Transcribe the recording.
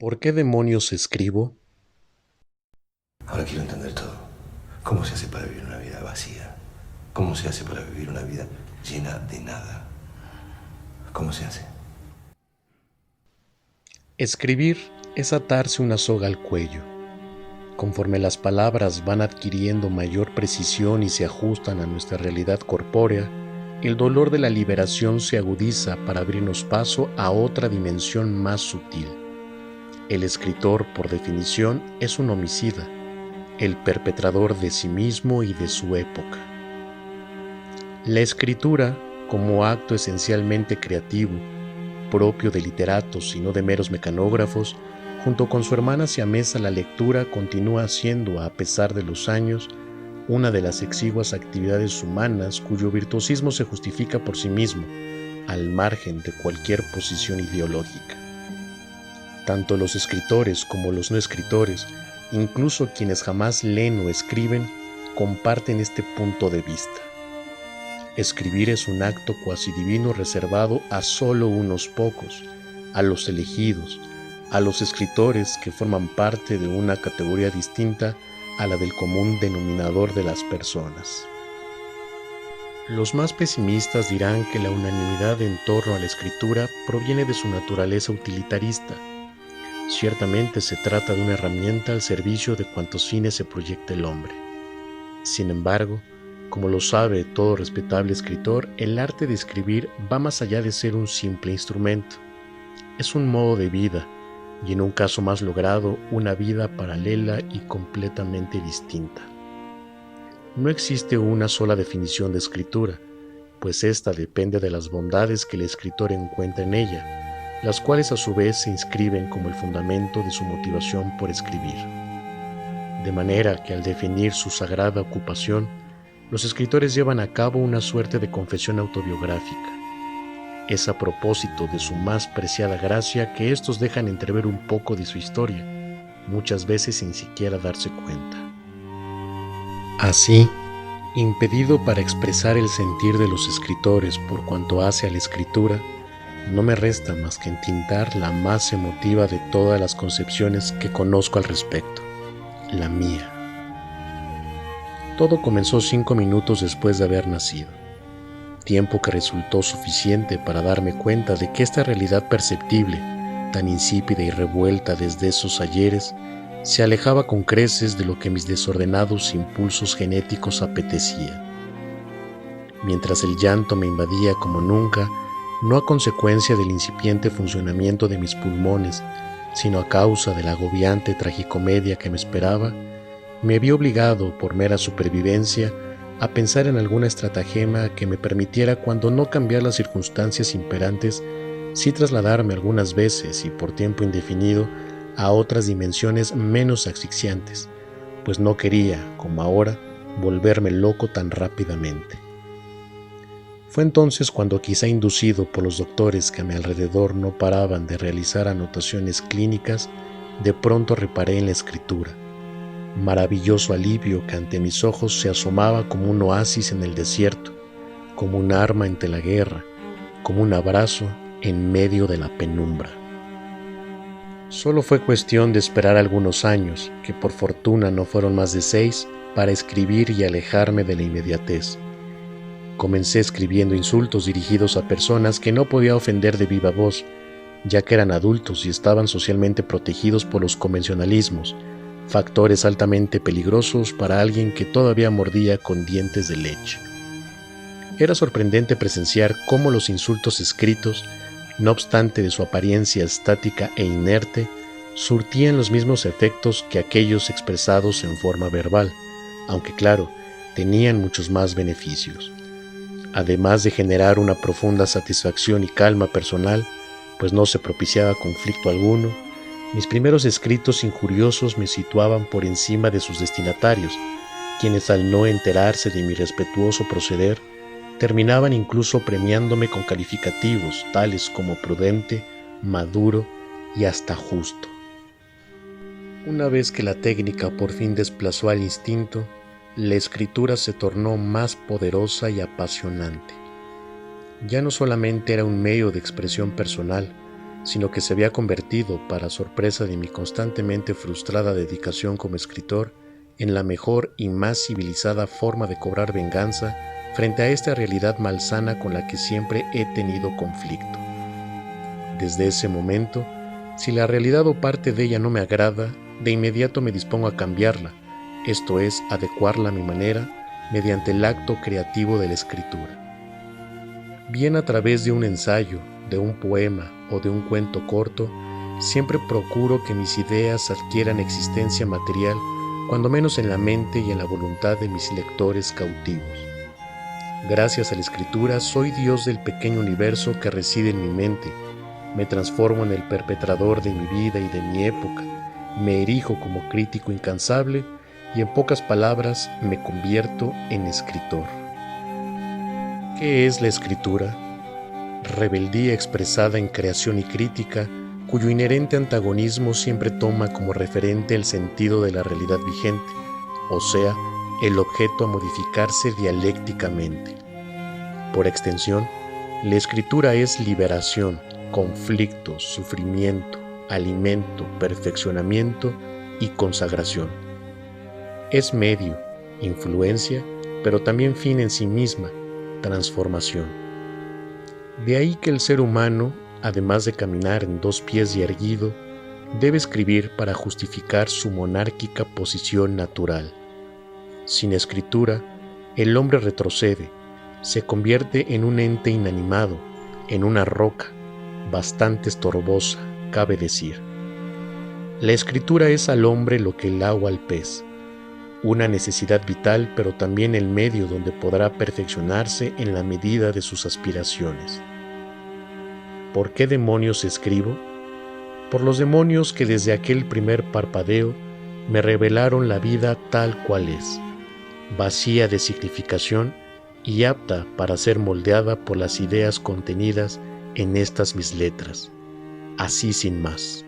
¿Por qué demonios escribo? Ahora quiero entender todo. ¿Cómo se hace para vivir una vida vacía? ¿Cómo se hace para vivir una vida llena de nada? ¿Cómo se hace? Escribir es atarse una soga al cuello. Conforme las palabras van adquiriendo mayor precisión y se ajustan a nuestra realidad corpórea, el dolor de la liberación se agudiza para abrirnos paso a otra dimensión más sutil. El escritor, por definición, es un homicida, el perpetrador de sí mismo y de su época. La escritura, como acto esencialmente creativo, propio de literatos y no de meros mecanógrafos, junto con su hermana siamesa la lectura continúa siendo, a pesar de los años, una de las exiguas actividades humanas cuyo virtuosismo se justifica por sí mismo, al margen de cualquier posición ideológica. Tanto los escritores como los no escritores, incluso quienes jamás leen o escriben, comparten este punto de vista. Escribir es un acto cuasi divino reservado a solo unos pocos, a los elegidos, a los escritores que forman parte de una categoría distinta a la del común denominador de las personas. Los más pesimistas dirán que la unanimidad en torno a la escritura proviene de su naturaleza utilitarista. Ciertamente se trata de una herramienta al servicio de cuantos fines se proyecta el hombre. Sin embargo, como lo sabe todo respetable escritor, el arte de escribir va más allá de ser un simple instrumento. Es un modo de vida, y en un caso más logrado, una vida paralela y completamente distinta. No existe una sola definición de escritura, pues ésta depende de las bondades que el escritor encuentra en ella, las cuales a su vez se inscriben como el fundamento de su motivación por escribir. De manera que al definir su sagrada ocupación, los escritores llevan a cabo una suerte de confesión autobiográfica. Es a propósito de su más preciada gracia que estos dejan entrever un poco de su historia, muchas veces sin siquiera darse cuenta. Así, impedido para expresar el sentir de los escritores por cuanto hace a la escritura, no me resta más que entintar la más emotiva de todas las concepciones que conozco al respecto, la mía. Todo comenzó 5 minutos después de haber nacido, tiempo que resultó suficiente para darme cuenta de que esta realidad perceptible, tan insípida y revuelta desde esos ayeres, se alejaba con creces de lo que mis desordenados impulsos genéticos apetecían. Mientras el llanto me invadía como nunca, no a consecuencia del incipiente funcionamiento de mis pulmones, sino a causa de la agobiante tragicomedia que me esperaba, me vi obligado, por mera supervivencia, a pensar en alguna estratagema que me permitiera, cuando no cambiar las circunstancias imperantes, sí trasladarme algunas veces y por tiempo indefinido a otras dimensiones menos asfixiantes, pues no quería, como ahora, volverme loco tan rápidamente. Fue entonces cuando, quizá inducido por los doctores que a mi alrededor no paraban de realizar anotaciones clínicas, de pronto reparé en la escritura. Maravilloso alivio que ante mis ojos se asomaba como un oasis en el desierto, como un arma ante la guerra, como un abrazo en medio de la penumbra. Solo fue cuestión de esperar algunos años, que por fortuna no fueron más de 6, para escribir y alejarme de la inmediatez. Comencé escribiendo insultos dirigidos a personas que no podía ofender de viva voz, ya que eran adultos y estaban socialmente protegidos por los convencionalismos, factores altamente peligrosos para alguien que todavía mordía con dientes de leche. Era sorprendente presenciar cómo los insultos escritos, no obstante de su apariencia estática e inerte, surtían los mismos efectos que aquellos expresados en forma verbal, aunque claro, tenían muchos más beneficios. Además de generar una profunda satisfacción y calma personal, pues no se propiciaba conflicto alguno, mis primeros escritos injuriosos me situaban por encima de sus destinatarios, quienes al no enterarse de mi respetuoso proceder, terminaban incluso premiándome con calificativos tales como prudente, maduro y hasta justo. Una vez que la técnica por fin desplazó al instinto, la escritura se tornó más poderosa y apasionante. Ya no solamente era un medio de expresión personal, sino que se había convertido, para sorpresa de mi constantemente frustrada dedicación como escritor, en la mejor y más civilizada forma de cobrar venganza frente a esta realidad malsana con la que siempre he tenido conflicto. Desde ese momento, si la realidad o parte de ella no me agrada, de inmediato me dispongo a cambiarla, esto es, adecuarla a mi manera, mediante el acto creativo de la escritura. Bien a través de un ensayo, de un poema o de un cuento corto, siempre procuro que mis ideas adquieran existencia material, cuando menos en la mente y en la voluntad de mis lectores cautivos. Gracias a la escritura soy Dios del pequeño universo que reside en mi mente, me transformo en el perpetrador de mi vida y de mi época, me erijo como crítico incansable y en pocas palabras me convierto en escritor. ¿Qué es la escritura? Rebeldía expresada en creación y crítica, cuyo inherente antagonismo siempre toma como referente el sentido de la realidad vigente, o sea, el objeto a modificarse dialécticamente. Por extensión, la escritura es liberación, conflicto, sufrimiento, alimento, perfeccionamiento y consagración. Es medio, influencia, pero también fin en sí misma, transformación. De ahí que el ser humano, además de caminar en dos pies y erguido, debe escribir para justificar su monárquica posición natural. Sin escritura, el hombre retrocede, se convierte en un ente inanimado, en una roca, bastante estorbosa, cabe decir. La escritura es al hombre lo que el agua al pez, una necesidad vital, pero también el medio donde podrá perfeccionarse en la medida de sus aspiraciones. ¿Por qué demonios escribo? Por los demonios que desde aquel primer parpadeo me revelaron la vida tal cual es, vacía de significación y apta para ser moldeada por las ideas contenidas en estas mis letras, así sin más.